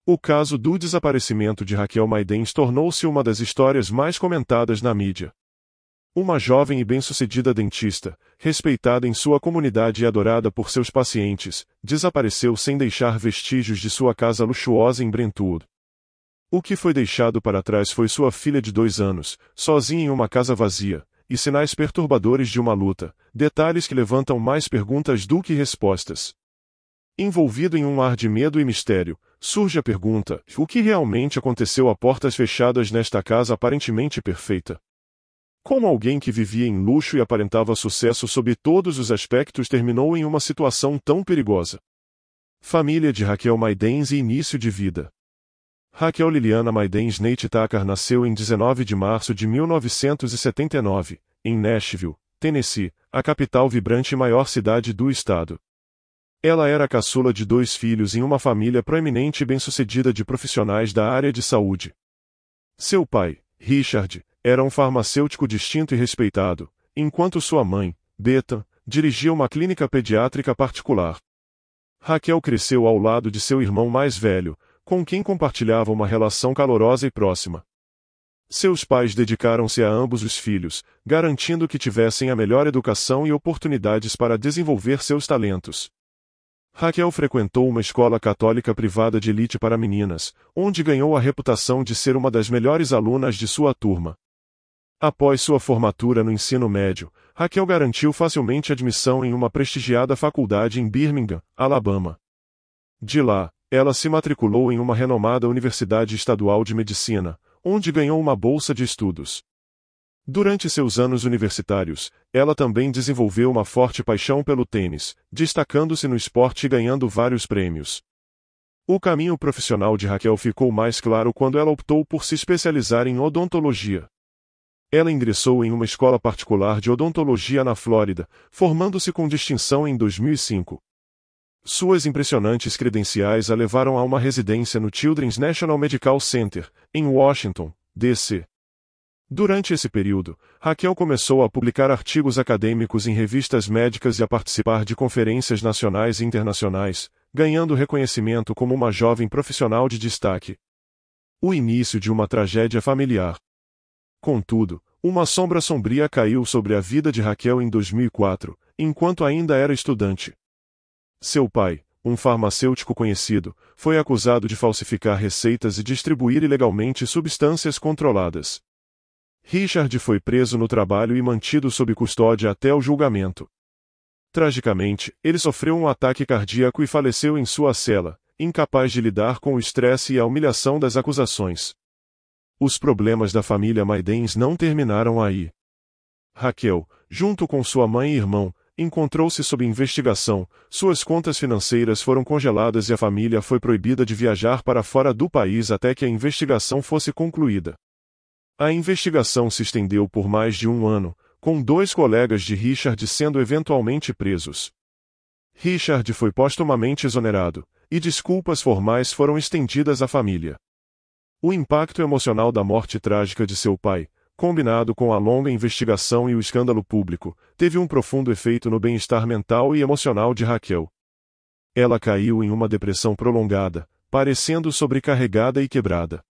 O caso do desaparecimento de Raquel Maidens tornou-se uma das histórias mais comentadas na mídia. Uma jovem e bem-sucedida dentista, respeitada em sua comunidade e adorada por seus pacientes, desapareceu sem deixar vestígios de sua casa luxuosa em Brentwood. O que foi deixado para trás foi sua filha de 2 anos, sozinha em uma casa vazia, e sinais perturbadores de uma luta, detalhes que levantam mais perguntas do que respostas. Envolvido em um ar de medo e mistério, surge a pergunta: o que realmente aconteceu a portas fechadas nesta casa aparentemente perfeita? Como alguém que vivia em luxo e aparentava sucesso sob todos os aspectos terminou em uma situação tão perigosa? Família de Raquel Maidens e início de vida. Raquel Liliana Maidens Nate Tucker nasceu em 19 de março de 1979, em Nashville, Tennessee, a capital vibrante e maior cidade do estado. Ela era a caçula de 2 filhos em uma família proeminente e bem-sucedida de profissionais da área de saúde. Seu pai, Richard, era um farmacêutico distinto e respeitado, enquanto sua mãe, Beta, dirigia uma clínica pediátrica particular. Raquel cresceu ao lado de seu irmão mais velho, com quem compartilhava uma relação calorosa e próxima. Seus pais dedicaram-se a ambos os filhos, garantindo que tivessem a melhor educação e oportunidades para desenvolver seus talentos. Raquel frequentou uma escola católica privada de elite para meninas, onde ganhou a reputação de ser uma das melhores alunas de sua turma. Após sua formatura no ensino médio, Raquel garantiu facilmente admissão em uma prestigiada faculdade em Birmingham, Alabama. De lá, ela se matriculou em uma renomada Universidade Estadual de Medicina, onde ganhou uma bolsa de estudos. Durante seus anos universitários, ela também desenvolveu uma forte paixão pelo tênis, destacando-se no esporte e ganhando vários prêmios. O caminho profissional de Raquel ficou mais claro quando ela optou por se especializar em odontologia. Ela ingressou em uma escola particular de odontologia na Flórida, formando-se com distinção em 2005. Suas impressionantes credenciais a levaram a uma residência no Children's National Medical Center, em Washington, D.C. Durante esse período, Raquel começou a publicar artigos acadêmicos em revistas médicas e a participar de conferências nacionais e internacionais, ganhando reconhecimento como uma jovem profissional de destaque. O início de uma tragédia familiar. Contudo, uma sombra sombria caiu sobre a vida de Raquel em 2004, enquanto ainda era estudante. Seu pai, um farmacêutico conhecido, foi acusado de falsificar receitas e distribuir ilegalmente substâncias controladas. Richard foi preso no trabalho e mantido sob custódia até o julgamento. Tragicamente, ele sofreu um ataque cardíaco e faleceu em sua cela, incapaz de lidar com o estresse e a humilhação das acusações. Os problemas da família Maidens não terminaram aí. Raquel, junto com sua mãe e irmão, encontrou-se sob investigação, suas contas financeiras foram congeladas e a família foi proibida de viajar para fora do país até que a investigação fosse concluída. A investigação se estendeu por mais de 1 ano, com 2 colegas de Richard sendo eventualmente presos. Richard foi postumamente exonerado, e desculpas formais foram estendidas à família. O impacto emocional da morte trágica de seu pai, combinado com a longa investigação e o escândalo público, teve um profundo efeito no bem-estar mental e emocional de Raquel. Ela caiu em uma depressão prolongada, parecendo sobrecarregada e quebrada.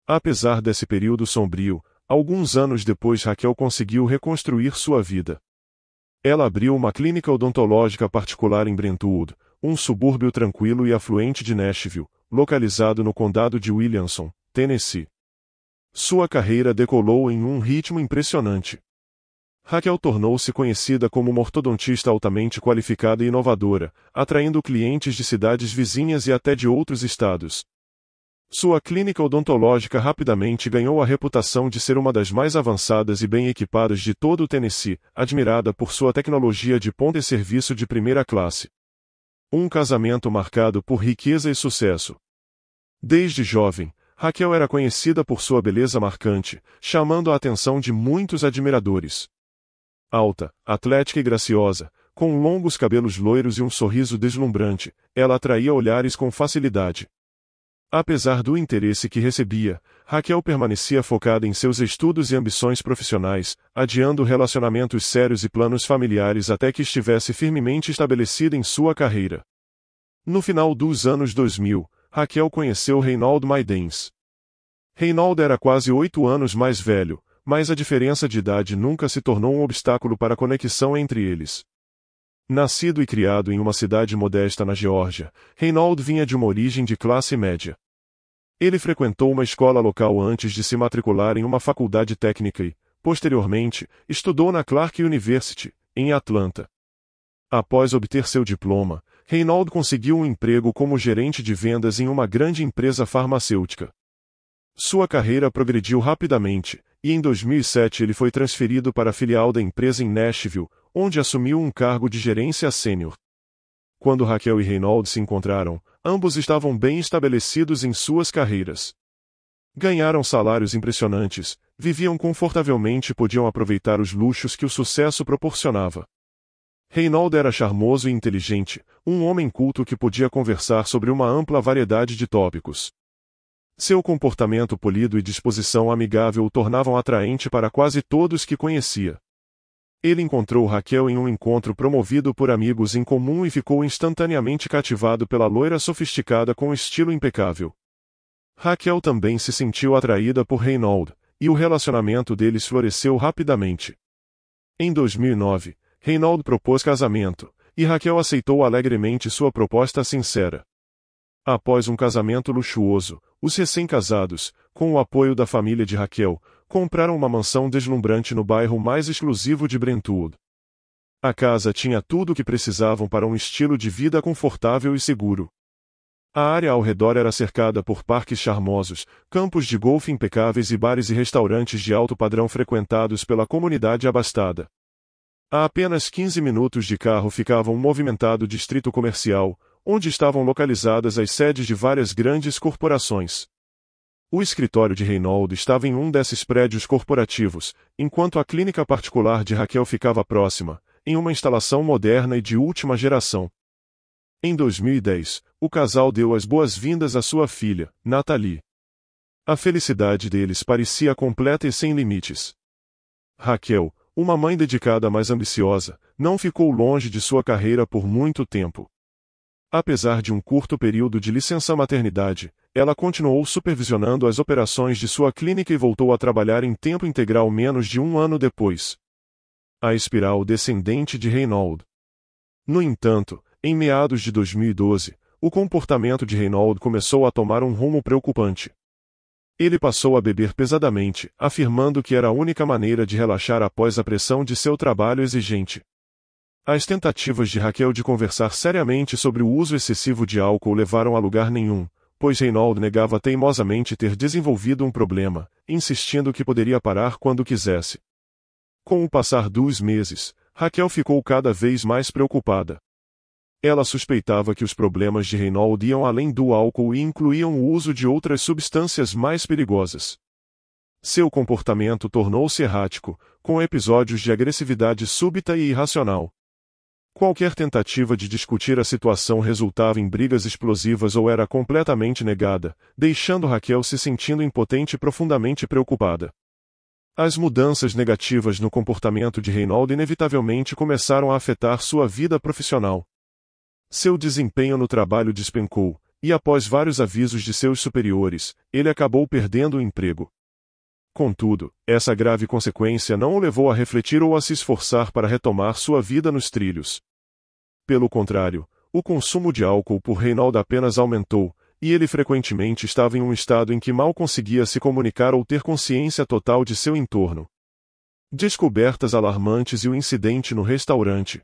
Apesar desse período sombrio, alguns anos depois Raquel conseguiu reconstruir sua vida. Ela abriu uma clínica odontológica particular em Brentwood, um subúrbio tranquilo e afluente de Nashville, localizado no condado de Williamson, Tennessee. Sua carreira decolou em um ritmo impressionante. Raquel tornou-se conhecida como uma ortodontista altamente qualificada e inovadora, atraindo clientes de cidades vizinhas e até de outros estados. Sua clínica odontológica rapidamente ganhou a reputação de ser uma das mais avançadas e bem equipadas de todo o Tennessee, admirada por sua tecnologia de ponta e serviço de primeira classe. Um casamento marcado por riqueza e sucesso. Desde jovem, Raquel era conhecida por sua beleza marcante, chamando a atenção de muitos admiradores. Alta, atlética e graciosa, com longos cabelos loiros e um sorriso deslumbrante, ela atraía olhares com facilidade. Apesar do interesse que recebia, Raquel permanecia focada em seus estudos e ambições profissionais, adiando relacionamentos sérios e planos familiares até que estivesse firmemente estabelecida em sua carreira. No final dos anos 2000, Raquel conheceu Reinaldo Maidens. Reinaldo era quase 8 anos mais velho, mas a diferença de idade nunca se tornou um obstáculo para a conexão entre eles. Nascido e criado em uma cidade modesta na Geórgia, Reinaldo vinha de uma origem de classe média. Ele frequentou uma escola local antes de se matricular em uma faculdade técnica e, posteriormente, estudou na Clark University, em Atlanta. Após obter seu diploma, Reinaldo conseguiu um emprego como gerente de vendas em uma grande empresa farmacêutica. Sua carreira progrediu rapidamente, e em 2007 ele foi transferido para a filial da empresa em Nashville, onde assumiu um cargo de gerência sênior. Quando Raquel e Reinaldo se encontraram, ambos estavam bem estabelecidos em suas carreiras. Ganharam salários impressionantes, viviam confortavelmente e podiam aproveitar os luxos que o sucesso proporcionava. Reinaldo era charmoso e inteligente, um homem culto que podia conversar sobre uma ampla variedade de tópicos. Seu comportamento polido e disposição amigável o tornavam atraente para quase todos que conhecia. Ele encontrou Raquel em um encontro promovido por amigos em comum e ficou instantaneamente cativado pela loira sofisticada com estilo impecável. Raquel também se sentiu atraída por Reinaldo, e o relacionamento deles floresceu rapidamente. Em 2009, Reinaldo propôs casamento, e Raquel aceitou alegremente sua proposta sincera. Após um casamento luxuoso, os recém-casados, com o apoio da família de Raquel, compraram uma mansão deslumbrante no bairro mais exclusivo de Brentwood. A casa tinha tudo o que precisavam para um estilo de vida confortável e seguro. A área ao redor era cercada por parques charmosos, campos de golfe impecáveis e bares e restaurantes de alto padrão frequentados pela comunidade abastada. A apenas 15 minutos de carro ficava um movimentado distrito comercial, onde estavam localizadas as sedes de várias grandes corporações. O escritório de Reinaldo estava em um desses prédios corporativos, enquanto a clínica particular de Raquel ficava próxima, em uma instalação moderna e de última geração. Em 2010, o casal deu as boas-vindas à sua filha, Nathalie. A felicidade deles parecia completa e sem limites. Raquel, uma mãe dedicada mas ambiciosa, não ficou longe de sua carreira por muito tempo. Apesar de um curto período de licença-maternidade, ela continuou supervisionando as operações de sua clínica e voltou a trabalhar em tempo integral menos de um ano depois. A espiral descendente de Reinaldo. No entanto, em meados de 2012, o comportamento de Reinaldo começou a tomar um rumo preocupante. Ele passou a beber pesadamente, afirmando que era a única maneira de relaxar após a pressão de seu trabalho exigente. As tentativas de Raquel de conversar seriamente sobre o uso excessivo de álcool levaram a lugar nenhum, pois Reinaldo negava teimosamente ter desenvolvido um problema, insistindo que poderia parar quando quisesse. Com o passar dos meses, Raquel ficou cada vez mais preocupada. Ela suspeitava que os problemas de Reinaldo iam além do álcool e incluíam o uso de outras substâncias mais perigosas. Seu comportamento tornou-se errático, com episódios de agressividade súbita e irracional. Qualquer tentativa de discutir a situação resultava em brigas explosivas ou era completamente negada, deixando Raquel se sentindo impotente e profundamente preocupada. As mudanças negativas no comportamento de Reinaldo inevitavelmente começaram a afetar sua vida profissional. Seu desempenho no trabalho despencou, e após vários avisos de seus superiores, ele acabou perdendo o emprego. Contudo, essa grave consequência não o levou a refletir ou a se esforçar para retomar sua vida nos trilhos. Pelo contrário, o consumo de álcool por Reinaldo apenas aumentou, e ele frequentemente estava em um estado em que mal conseguia se comunicar ou ter consciência total de seu entorno. Descobertas alarmantes e o incidente no restaurante.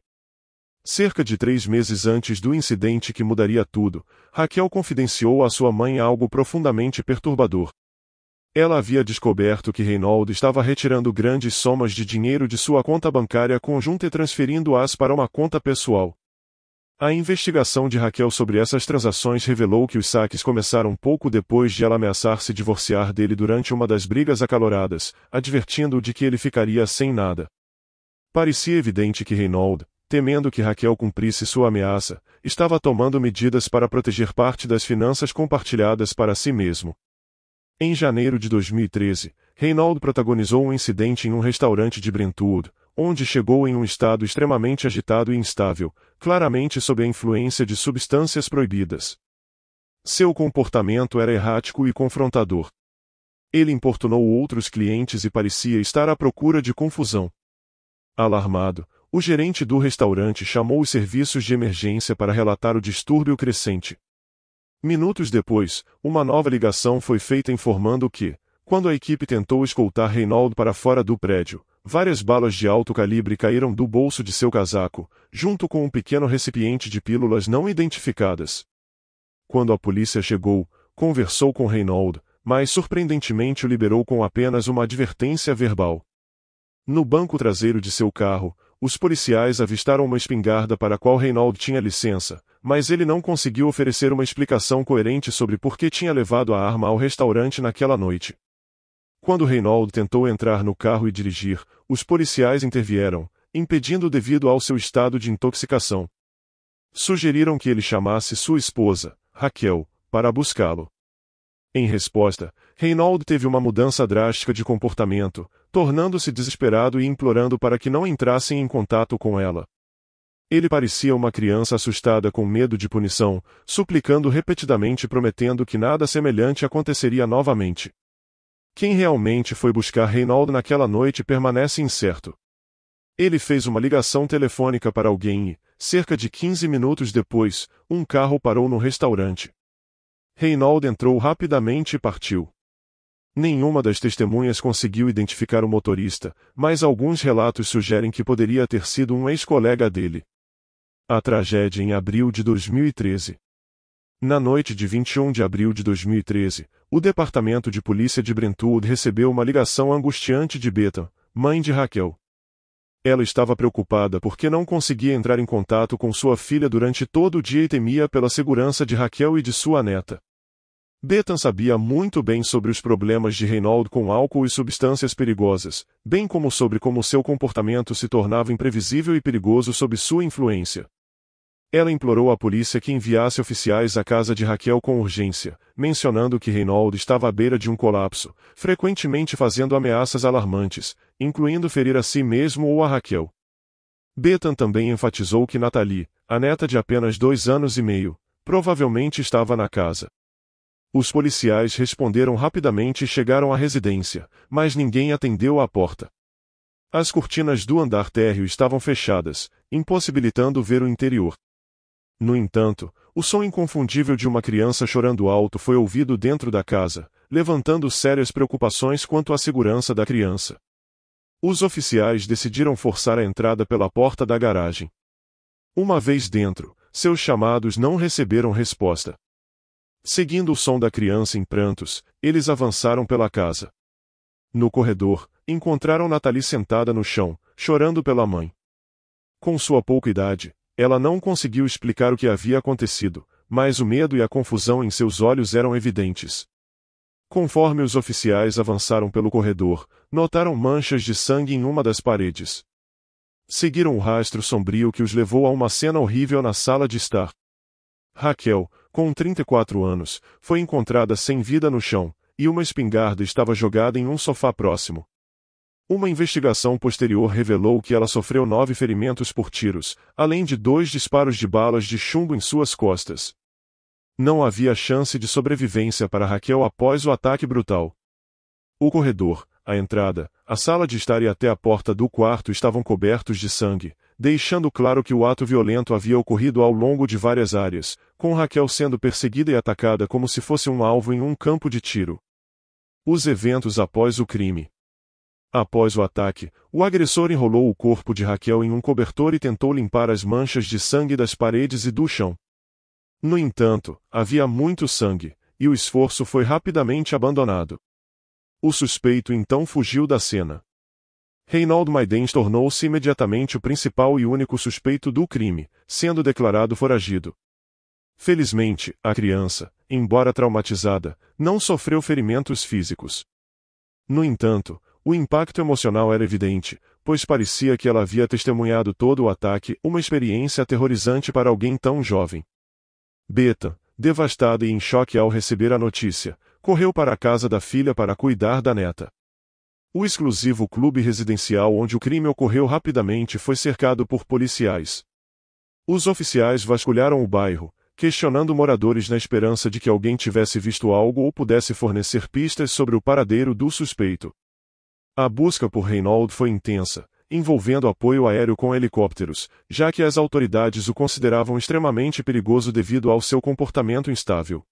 Cerca de 3 meses antes do incidente que mudaria tudo, Raquel confidenciou à sua mãe algo profundamente perturbador. Ela havia descoberto que Reinaldo estava retirando grandes somas de dinheiro de sua conta bancária conjunta e transferindo-as para uma conta pessoal. A investigação de Raquel sobre essas transações revelou que os saques começaram pouco depois de ela ameaçar se divorciar dele durante uma das brigas acaloradas, advertindo-o de que ele ficaria sem nada. Parecia evidente que Reinaldo, temendo que Raquel cumprisse sua ameaça, estava tomando medidas para proteger parte das finanças compartilhadas para si mesmo. Em janeiro de 2013, Reinaldo protagonizou um incidente em um restaurante de Brentwood, onde chegou em um estado extremamente agitado e instável, claramente sob a influência de substâncias proibidas. Seu comportamento era errático e confrontador. Ele importunou outros clientes e parecia estar à procura de confusão. Alarmado, o gerente do restaurante chamou os serviços de emergência para relatar o distúrbio crescente. Minutos depois, uma nova ligação foi feita informando que, quando a equipe tentou escoltar Reinaldo para fora do prédio, várias balas de alto calibre caíram do bolso de seu casaco, junto com um pequeno recipiente de pílulas não identificadas. Quando a polícia chegou, conversou com Reinaldo, mas surpreendentemente o liberou com apenas uma advertência verbal. No banco traseiro de seu carro, os policiais avistaram uma espingarda para a qual Reinaldo tinha licença, mas ele não conseguiu oferecer uma explicação coerente sobre por que tinha levado a arma ao restaurante naquela noite. Quando Reinaldo tentou entrar no carro e dirigir, os policiais intervieram, impedindo-o devido ao seu estado de intoxicação. Sugeriram que ele chamasse sua esposa, Raquel, para buscá-lo. Em resposta, Reinaldo teve uma mudança drástica de comportamento, tornando-se desesperado e implorando para que não entrassem em contato com ela. Ele parecia uma criança assustada com medo de punição, suplicando repetidamente e prometendo que nada semelhante aconteceria novamente. Quem realmente foi buscar Reinaldo naquela noite permanece incerto. Ele fez uma ligação telefônica para alguém e, cerca de 15 minutos depois, um carro parou no restaurante. Reinaldo entrou rapidamente e partiu. Nenhuma das testemunhas conseguiu identificar o motorista, mas alguns relatos sugerem que poderia ter sido um ex-colega dele. A tragédia em abril de 2013. Na noite de 21 de abril de 2013, o Departamento de Polícia de Brentwood recebeu uma ligação angustiante de Bethan, mãe de Raquel. Ela estava preocupada porque não conseguia entrar em contato com sua filha durante todo o dia e temia pela segurança de Raquel e de sua neta. Bethan sabia muito bem sobre os problemas de Reinaldo com álcool e substâncias perigosas, bem como sobre como seu comportamento se tornava imprevisível e perigoso sob sua influência. Ela implorou à polícia que enviasse oficiais à casa de Raquel com urgência, mencionando que Reinaldo estava à beira de um colapso, frequentemente fazendo ameaças alarmantes, incluindo ferir a si mesmo ou a Raquel. Bethan também enfatizou que Nathalie, a neta de apenas 2 anos e meio, provavelmente estava na casa. Os policiais responderam rapidamente e chegaram à residência, mas ninguém atendeu à porta. As cortinas do andar térreo estavam fechadas, impossibilitando ver o interior. No entanto, o som inconfundível de uma criança chorando alto foi ouvido dentro da casa, levantando sérias preocupações quanto à segurança da criança. Os oficiais decidiram forçar a entrada pela porta da garagem. Uma vez dentro, seus chamados não receberam resposta. Seguindo o som da criança em prantos, eles avançaram pela casa. No corredor, encontraram Nathalie sentada no chão, chorando pela mãe. Com sua pouca idade, ela não conseguiu explicar o que havia acontecido, mas o medo e a confusão em seus olhos eram evidentes. Conforme os oficiais avançaram pelo corredor, notaram manchas de sangue em uma das paredes. Seguiram o rastro sombrio que os levou a uma cena horrível na sala de estar. Raquel, com 34 anos, foi encontrada sem vida no chão, e uma espingarda estava jogada em um sofá próximo. Uma investigação posterior revelou que ela sofreu 9 ferimentos por tiros, além de 2 disparos de balas de chumbo em suas costas. Não havia chance de sobrevivência para Raquel após o ataque brutal. O corredor, a entrada, a sala de estar e até a porta do quarto estavam cobertos de sangue, deixando claro que o ato violento havia ocorrido ao longo de várias áreas, com Raquel sendo perseguida e atacada como se fosse um alvo em um campo de tiro. Os eventos após o crime. Após o ataque, o agressor enrolou o corpo de Raquel em um cobertor e tentou limpar as manchas de sangue das paredes e do chão. No entanto, havia muito sangue, e o esforço foi rapidamente abandonado. O suspeito então fugiu da cena. Reinaldo Maidens tornou-se imediatamente o principal e único suspeito do crime, sendo declarado foragido. Felizmente, a criança, embora traumatizada, não sofreu ferimentos físicos. No entanto, o impacto emocional era evidente, pois parecia que ela havia testemunhado todo o ataque, uma experiência aterrorizante para alguém tão jovem. Bethan, devastada e em choque ao receber a notícia, correu para a casa da filha para cuidar da neta. O exclusivo clube residencial onde o crime ocorreu rapidamente foi cercado por policiais. Os oficiais vasculharam o bairro, questionando moradores na esperança de que alguém tivesse visto algo ou pudesse fornecer pistas sobre o paradeiro do suspeito. A busca por Reynolds foi intensa, envolvendo apoio aéreo com helicópteros, já que as autoridades o consideravam extremamente perigoso devido ao seu comportamento instável.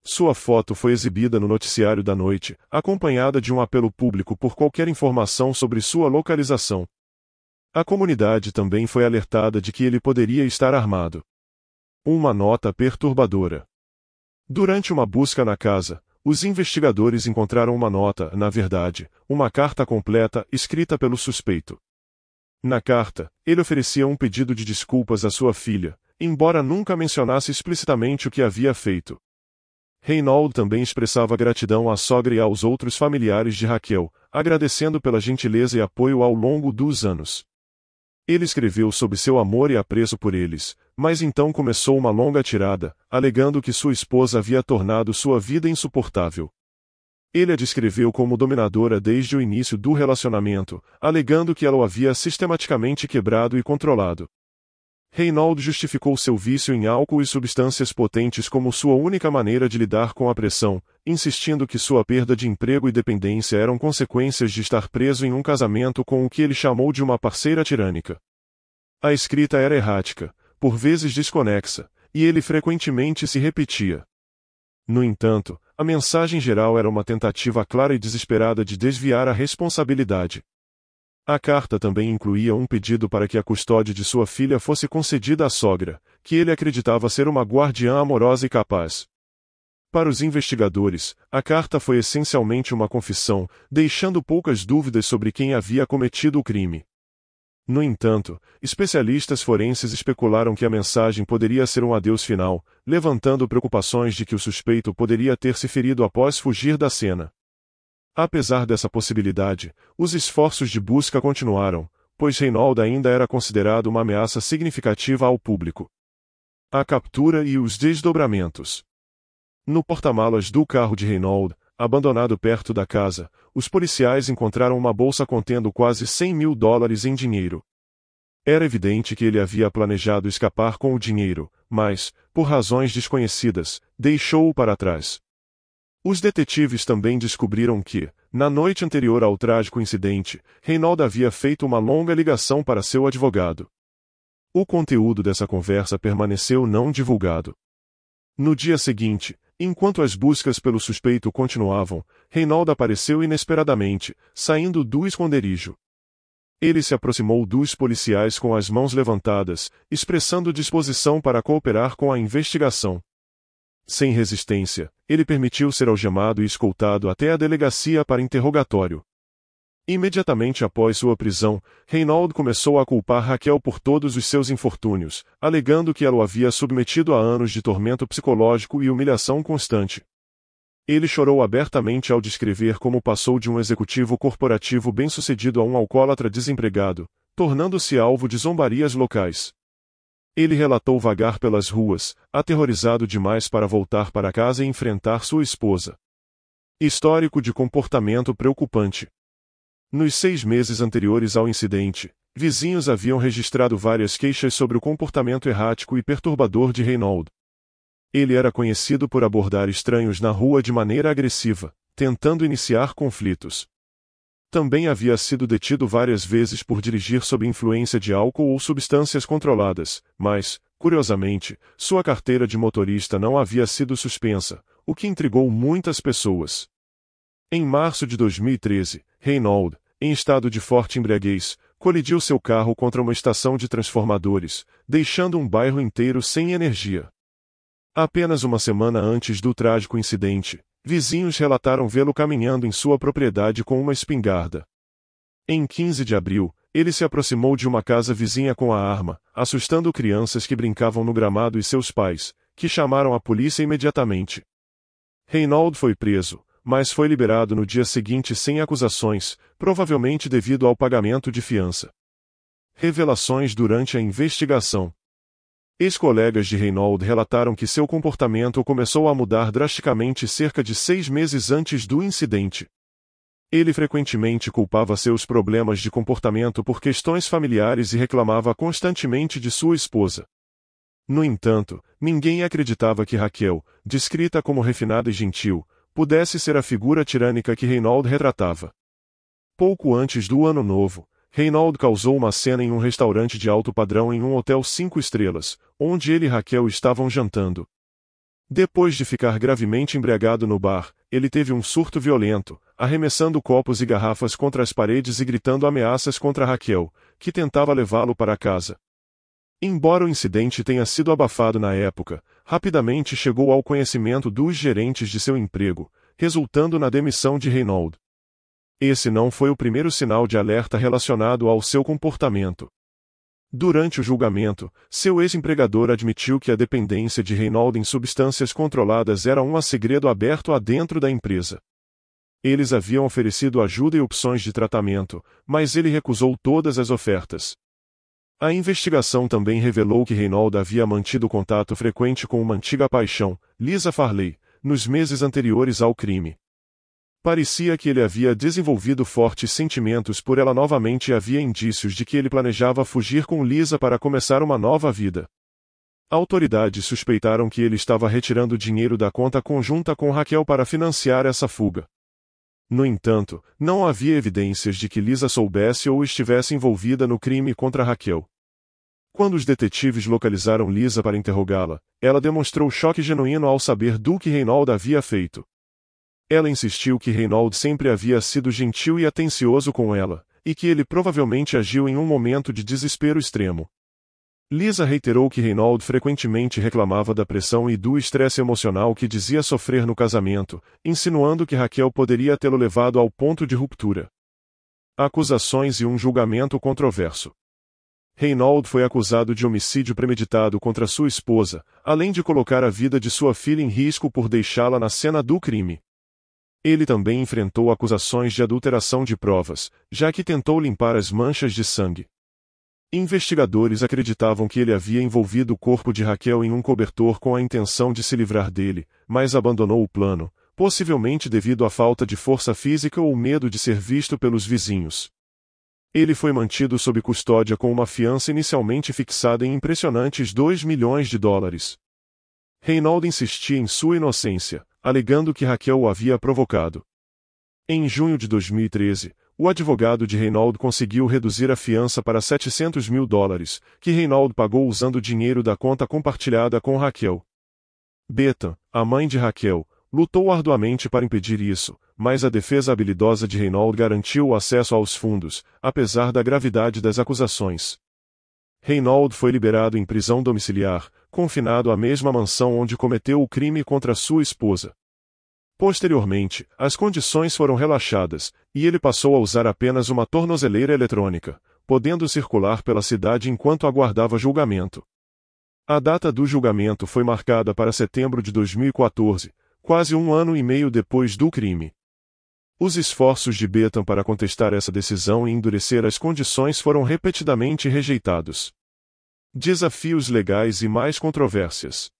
Sua foto foi exibida no noticiário da noite, acompanhada de um apelo público por qualquer informação sobre sua localização. A comunidade também foi alertada de que ele poderia estar armado. Uma nota perturbadora. Durante uma busca na casa, os investigadores encontraram uma nota, na verdade, uma carta completa escrita pelo suspeito. Na carta, ele oferecia um pedido de desculpas à sua filha, embora nunca mencionasse explicitamente o que havia feito. Reynolds também expressava gratidão à sogra e aos outros familiares de Raquel, agradecendo pela gentileza e apoio ao longo dos anos. Ele escreveu sobre seu amor e apreço por eles, mas então começou uma longa tirada, alegando que sua esposa havia tornado sua vida insuportável. Ele a descreveu como dominadora desde o início do relacionamento, alegando que ela o havia sistematicamente quebrado e controlado. Reynolds justificou seu vício em álcool e substâncias potentes como sua única maneira de lidar com a pressão, insistindo que sua perda de emprego e dependência eram consequências de estar preso em um casamento com o que ele chamou de uma parceira tirânica. A escrita era errática, por vezes desconexa, e ele frequentemente se repetia. No entanto, a mensagem geral era uma tentativa clara e desesperada de desviar a responsabilidade. A carta também incluía um pedido para que a custódia de sua filha fosse concedida à sogra, que ele acreditava ser uma guardiã amorosa e capaz. Para os investigadores, a carta foi essencialmente uma confissão, deixando poucas dúvidas sobre quem havia cometido o crime. No entanto, especialistas forenses especularam que a mensagem poderia ser um adeus final, levantando preocupações de que o suspeito poderia ter se ferido após fugir da cena. Apesar dessa possibilidade, os esforços de busca continuaram, pois Reynolds ainda era considerado uma ameaça significativa ao público. A captura e os desdobramentos. No porta-malas do carro de Reynolds, abandonado perto da casa, os policiais encontraram uma bolsa contendo quase $100.000 em dinheiro. Era evidente que ele havia planejado escapar com o dinheiro, mas, por razões desconhecidas, deixou-o para trás. Os detetives também descobriram que, na noite anterior ao trágico incidente, Reynolds havia feito uma longa ligação para seu advogado. O conteúdo dessa conversa permaneceu não divulgado. No dia seguinte, enquanto as buscas pelo suspeito continuavam, Reynolds apareceu inesperadamente, saindo do esconderijo. Ele se aproximou dos policiais com as mãos levantadas, expressando disposição para cooperar com a investigação. Sem resistência, ele permitiu ser algemado e escoltado até a delegacia para interrogatório. Imediatamente após sua prisão, Reynolds começou a culpar Raquel por todos os seus infortúnios, alegando que ela o havia submetido a anos de tormento psicológico e humilhação constante. Ele chorou abertamente ao descrever como passou de um executivo corporativo bem-sucedido a um alcoólatra desempregado, tornando-se alvo de zombarias locais. Ele relatou vagar pelas ruas, aterrorizado demais para voltar para casa e enfrentar sua esposa. Histórico de comportamento preocupante. Nos 6 meses anteriores ao incidente, vizinhos haviam registrado várias queixas sobre o comportamento errático e perturbador de Reynolds. Ele era conhecido por abordar estranhos na rua de maneira agressiva, tentando iniciar conflitos. Também havia sido detido várias vezes por dirigir sob influência de álcool ou substâncias controladas, mas, curiosamente, sua carteira de motorista não havia sido suspensa, o que intrigou muitas pessoas. Em março de 2013, Reynolds, em estado de forte embriaguez, colidiu seu carro contra uma estação de transformadores, deixando um bairro inteiro sem energia. Apenas uma semana antes do trágico incidente, vizinhos relataram vê-lo caminhando em sua propriedade com uma espingarda. Em 15 de abril, ele se aproximou de uma casa vizinha com a arma, assustando crianças que brincavam no gramado e seus pais, que chamaram a polícia imediatamente. Reynolds foi preso, mas foi liberado no dia seguinte sem acusações, provavelmente devido ao pagamento de fiança. Revelações durante a investigação. Ex-colegas de Reynolds relataram que seu comportamento começou a mudar drasticamente cerca de 6 meses antes do incidente. Ele frequentemente culpava seus problemas de comportamento por questões familiares e reclamava constantemente de sua esposa. No entanto, ninguém acreditava que Raquel, descrita como refinada e gentil, pudesse ser a figura tirânica que Reynolds retratava. Pouco antes do Ano Novo, Reynolds causou uma cena em um restaurante de alto padrão em um hotel 5 estrelas, onde ele e Raquel estavam jantando. Depois de ficar gravemente embriagado no bar, ele teve um surto violento, arremessando copos e garrafas contra as paredes e gritando ameaças contra Raquel, que tentava levá-lo para casa. Embora o incidente tenha sido abafado na época, rapidamente chegou ao conhecimento dos gerentes de seu emprego, resultando na demissão de Reynolds. Esse não foi o primeiro sinal de alerta relacionado ao seu comportamento. Durante o julgamento, seu ex-empregador admitiu que a dependência de Reynolds em substâncias controladas era um segredo aberto dentro da empresa. Eles haviam oferecido ajuda e opções de tratamento, mas ele recusou todas as ofertas. A investigação também revelou que Reynolds havia mantido contato frequente com uma antiga paixão, Lisa Farley, nos meses anteriores ao crime. Parecia que ele havia desenvolvido fortes sentimentos por ela novamente e havia indícios de que ele planejava fugir com Lisa para começar uma nova vida. Autoridades suspeitaram que ele estava retirando dinheiro da conta conjunta com Raquel para financiar essa fuga. No entanto, não havia evidências de que Lisa soubesse ou estivesse envolvida no crime contra Raquel. Quando os detetives localizaram Lisa para interrogá-la, ela demonstrou choque genuíno ao saber do que Reynolds havia feito. Ela insistiu que Reynolds sempre havia sido gentil e atencioso com ela, e que ele provavelmente agiu em um momento de desespero extremo. Lisa reiterou que Reynolds frequentemente reclamava da pressão e do estresse emocional que dizia sofrer no casamento, insinuando que Raquel poderia tê-lo levado ao ponto de ruptura. Acusações e um julgamento controverso. Reynolds foi acusado de homicídio premeditado contra sua esposa, além de colocar a vida de sua filha em risco por deixá-la na cena do crime. Ele também enfrentou acusações de adulteração de provas, já que tentou limpar as manchas de sangue. Investigadores acreditavam que ele havia envolvido o corpo de Raquel em um cobertor com a intenção de se livrar dele, mas abandonou o plano, possivelmente devido à falta de força física ou medo de ser visto pelos vizinhos. Ele foi mantido sob custódia com uma fiança inicialmente fixada em impressionantes $2 milhões. Reynolds insistia em sua inocência, alegando que Raquel o havia provocado. Em junho de 2013, o advogado de Reynolds conseguiu reduzir a fiança para $700 mil, que Reynolds pagou usando dinheiro da conta compartilhada com Raquel. Bethan, a mãe de Raquel, lutou arduamente para impedir isso, mas a defesa habilidosa de Reynolds garantiu o acesso aos fundos, apesar da gravidade das acusações. Reynolds foi liberado em prisão domiciliar, confinado à mesma mansão onde cometeu o crime contra sua esposa. Posteriormente, as condições foram relaxadas, e ele passou a usar apenas uma tornozeleira eletrônica, podendo circular pela cidade enquanto aguardava julgamento. A data do julgamento foi marcada para setembro de 2014, quase um ano e meio depois do crime. Os esforços de Bethan para contestar essa decisão e endurecer as condições foram repetidamente rejeitados. Desafios legais e mais controvérsias.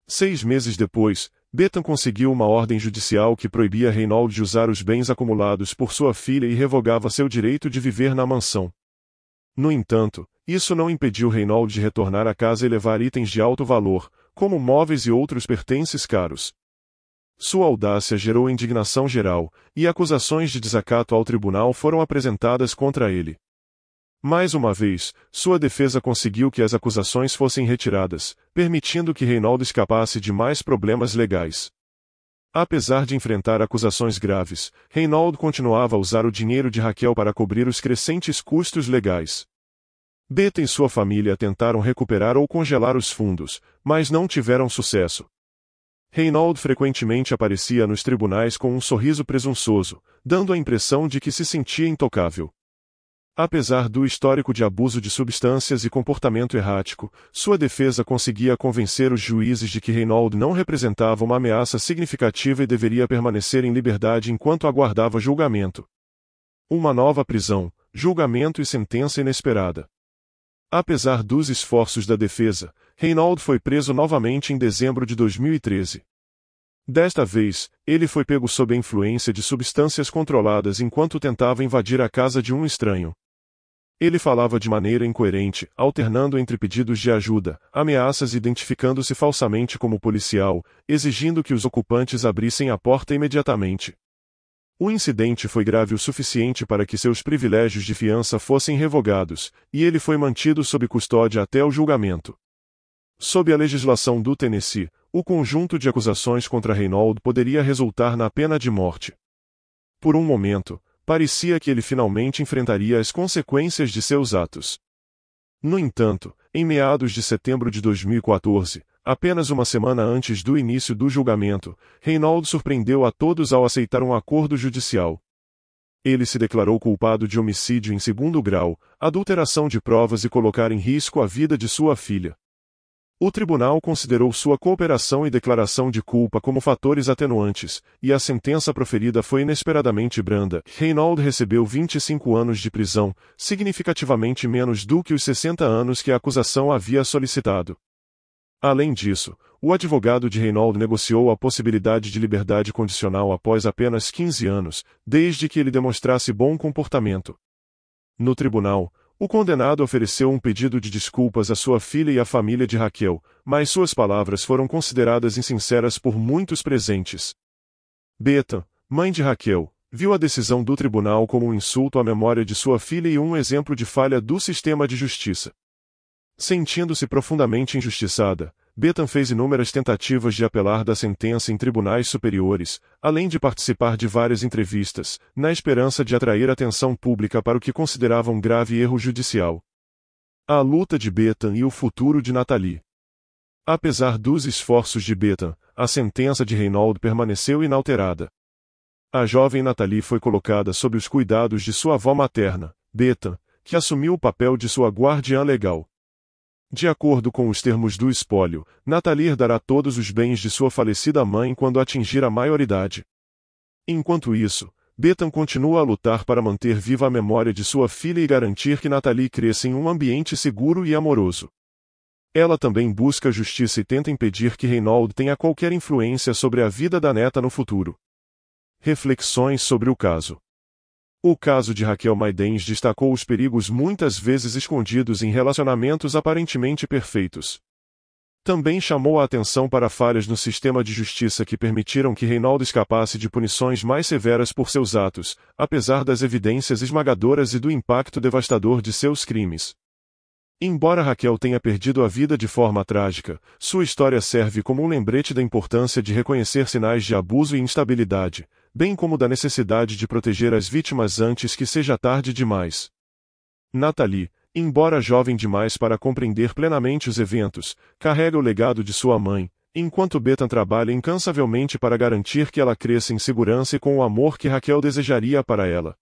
6 meses depois, Bethan conseguiu uma ordem judicial que proibia Reynolds de usar os bens acumulados por sua filha e revogava seu direito de viver na mansão. No entanto, isso não impediu Reynolds de retornar à casa e levar itens de alto valor, como móveis e outros pertences caros. Sua audácia gerou indignação geral, e acusações de desacato ao tribunal foram apresentadas contra ele. Mais uma vez, sua defesa conseguiu que as acusações fossem retiradas, permitindo que Reynolds escapasse de mais problemas legais. Apesar de enfrentar acusações graves, Reynolds continuava a usar o dinheiro de Raquel para cobrir os crescentes custos legais. Bethan e sua família tentaram recuperar ou congelar os fundos, mas não tiveram sucesso. Reynolds frequentemente aparecia nos tribunais com um sorriso presunçoso, dando a impressão de que se sentia intocável. Apesar do histórico de abuso de substâncias e comportamento errático, sua defesa conseguia convencer os juízes de que Reynolds não representava uma ameaça significativa e deveria permanecer em liberdade enquanto aguardava julgamento. Uma nova prisão, julgamento e sentença inesperada. Apesar dos esforços da defesa, Reynolds foi preso novamente em dezembro de 2013. Desta vez, ele foi pego sob a influência de substâncias controladas enquanto tentava invadir a casa de um estranho. Ele falava de maneira incoerente, alternando entre pedidos de ajuda, ameaças e identificando-se falsamente como policial, exigindo que os ocupantes abrissem a porta imediatamente. O incidente foi grave o suficiente para que seus privilégios de fiança fossem revogados, e ele foi mantido sob custódia até o julgamento. Sob a legislação do Tennessee, o conjunto de acusações contra Reynolds poderia resultar na pena de morte. Por um momento, parecia que ele finalmente enfrentaria as consequências de seus atos. No entanto, em meados de setembro de 2014, apenas uma semana antes do início do julgamento, Reynolds surpreendeu a todos ao aceitar um acordo judicial. Ele se declarou culpado de homicídio em segundo grau, adulteração de provas e colocar em risco a vida de sua filha. O tribunal considerou sua cooperação e declaração de culpa como fatores atenuantes, e a sentença proferida foi inesperadamente branda. Reynolds recebeu 25 anos de prisão, significativamente menos do que os 60 anos que a acusação havia solicitado. Além disso, o advogado de Reynolds negociou a possibilidade de liberdade condicional após apenas 15 anos, desde que ele demonstrasse bom comportamento. No tribunal, o condenado ofereceu um pedido de desculpas à sua filha e à família de Raquel, mas suas palavras foram consideradas insinceras por muitos presentes. Bethan, mãe de Raquel, viu a decisão do tribunal como um insulto à memória de sua filha e um exemplo de falha do sistema de justiça. Sentindo-se profundamente injustiçada, Bethan fez inúmeras tentativas de apelar da sentença em tribunais superiores, além de participar de várias entrevistas, na esperança de atrair atenção pública para o que considerava um grave erro judicial. A luta de Bethan e o futuro de Natalie. Apesar dos esforços de Bethan, a sentença de Reynolds permaneceu inalterada. A jovem Natalie foi colocada sob os cuidados de sua avó materna, Bethan, que assumiu o papel de sua guardiã legal. De acordo com os termos do espólio, Natalie herdará todos os bens de sua falecida mãe quando atingir a maioridade. Enquanto isso, Bethan continua a lutar para manter viva a memória de sua filha e garantir que Natalie cresça em um ambiente seguro e amoroso. Ela também busca justiça e tenta impedir que Reynolds tenha qualquer influência sobre a vida da neta no futuro. Reflexões sobre o caso. O caso de Raquel Maidens destacou os perigos muitas vezes escondidos em relacionamentos aparentemente perfeitos. Também chamou a atenção para falhas no sistema de justiça que permitiram que Reynolds escapasse de punições mais severas por seus atos, apesar das evidências esmagadoras e do impacto devastador de seus crimes. Embora Raquel tenha perdido a vida de forma trágica, sua história serve como um lembrete da importância de reconhecer sinais de abuso e instabilidade, bem como da necessidade de proteger as vítimas antes que seja tarde demais. Natalie, embora jovem demais para compreender plenamente os eventos, carrega o legado de sua mãe, enquanto Bethan trabalha incansavelmente para garantir que ela cresça em segurança e com o amor que Raquel desejaria para ela.